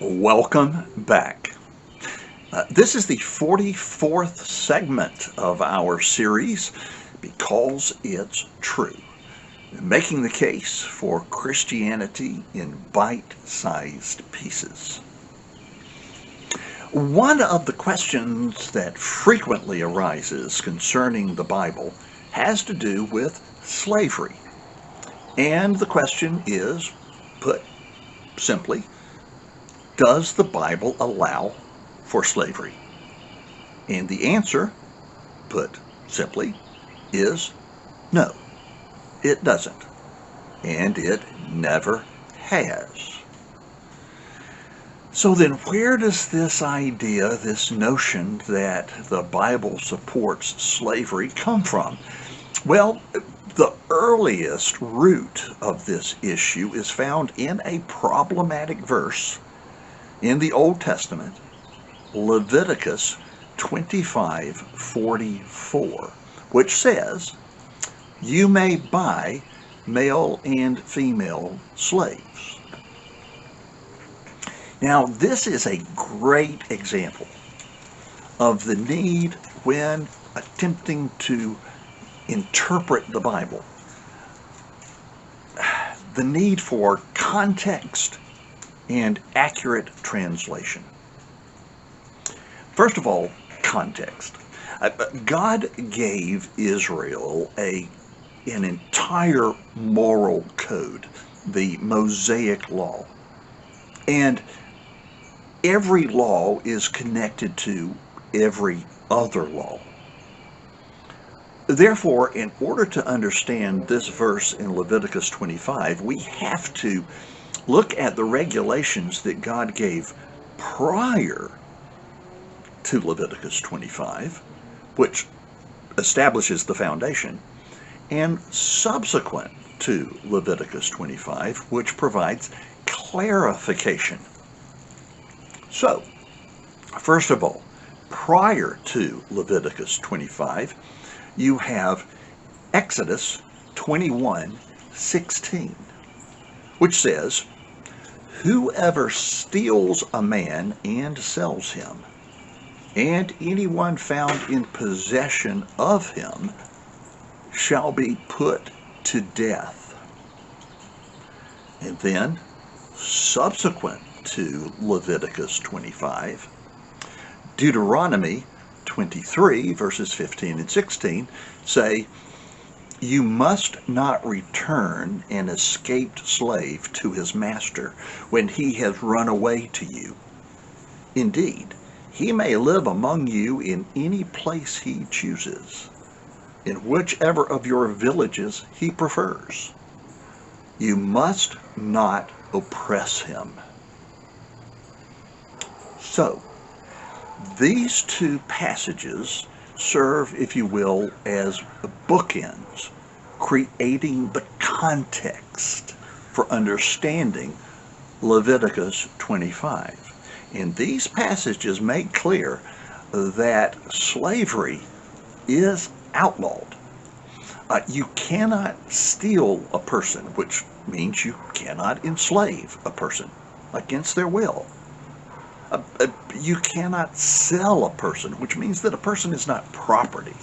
Welcome back. This is the 44th segment of our series, Because It's True, making the case for Christianity in bite-sized pieces. One of the questions that frequently arises concerning the Bible has to do with slavery. And the question is, put simply, does the Bible allow for slavery? And the answer, put simply, is no, it doesn't. And it never has. So then where does this idea, this notion that the Bible supports slavery come from? Well, the earliest root of this issue is found in a problematic verse in the Old Testament, Leviticus 25:44, which says, "You may buy male and female slaves." Now, this is a great example of the need when attempting to interpret the Bible, the need for context and accurate translation. First of all, context. God gave Israel an entire moral code, the Mosaic Law. And every law is connected to every other law. Therefore, in order to understand this verse in Leviticus 25, we have to look at the regulations that God gave prior to Leviticus 25, which establishes the foundation, and subsequent to Leviticus 25, which provides clarification. So, first of all, prior to Leviticus 25, you have Exodus 21:16, which says, "Whoever steals a man and sells him, and anyone found in possession of him, shall be put to death." And then, subsequent to Leviticus 25, Deuteronomy 23, verses 15 and 16, say, "You must not return an escaped slave to his master when he has run away to you. Indeed, he may live among you in any place he chooses, in whichever of your villages he prefers. You must not oppress him." So, these two passages serve, if you will, as bookends, creating the context for understanding Leviticus 25. And these passages make clear that slavery is outlawed. You cannot steal a person, which means you cannot enslave a person against their will. You cannot sell a person, which means that a person is not property.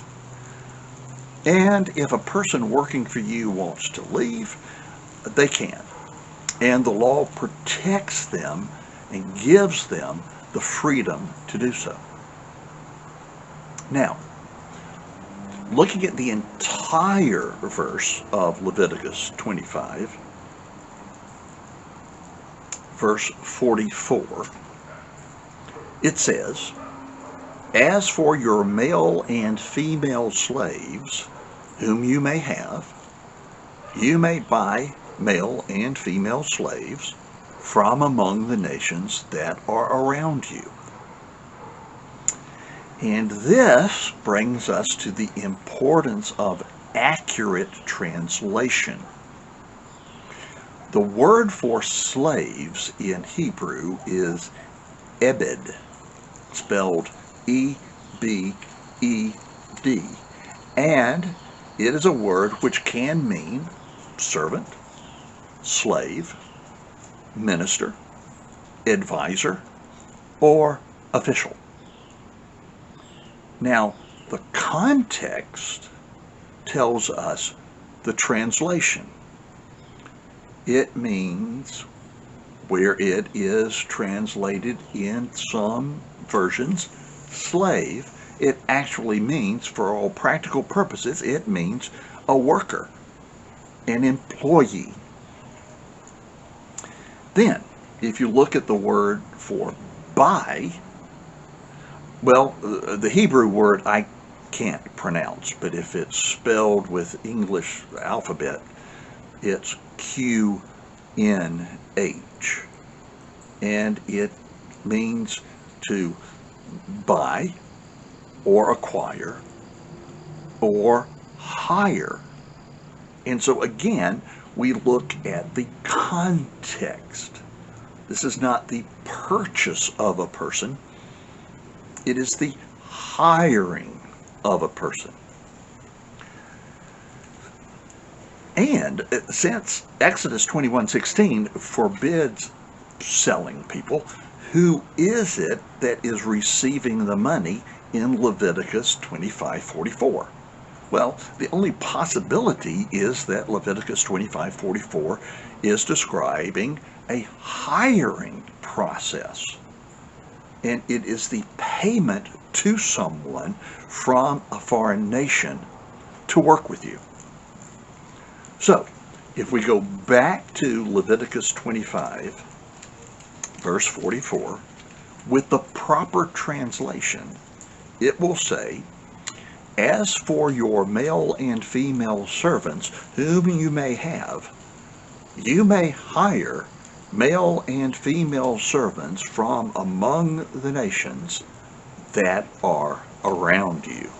And if a person working for you wants to leave, they can. And the law protects them and gives them the freedom to do so. Now, looking at the entire verse of Leviticus 25, verse 44, it says, "As for your male and female slaves, whom you may have, you may buy male and female slaves from among the nations that are around you." And this brings us to the importance of accurate translation. The word for slaves in Hebrew is ebed, spelled E-B-E-D, and it is a word which can mean servant, slave, minister, advisor, or official. Now, the context tells us the translation. It means, where it is translated in some versions, slave, it actually means, for all practical purposes, it means a worker, an employee. Then, if you look at the word for buy, well, the Hebrew word I can't pronounce, but if it's spelled with English alphabet, it's QNH, and it means to buy or acquire or hire. And so again, we look at the context. This is not the purchase of a person. It is the hiring of a person. And since Exodus 21:16 forbids selling people, who is it that is receiving the money in Leviticus 25:44? Well, the only possibility is that Leviticus 25:44 is describing a hiring process. And it is the payment to someone from a foreign nation to work with you. So, if we go back to Leviticus 25, verse 44, with the proper translation, it will say, "As for your male and female servants whom you may have, you may hire male and female servants from among the nations that are around you."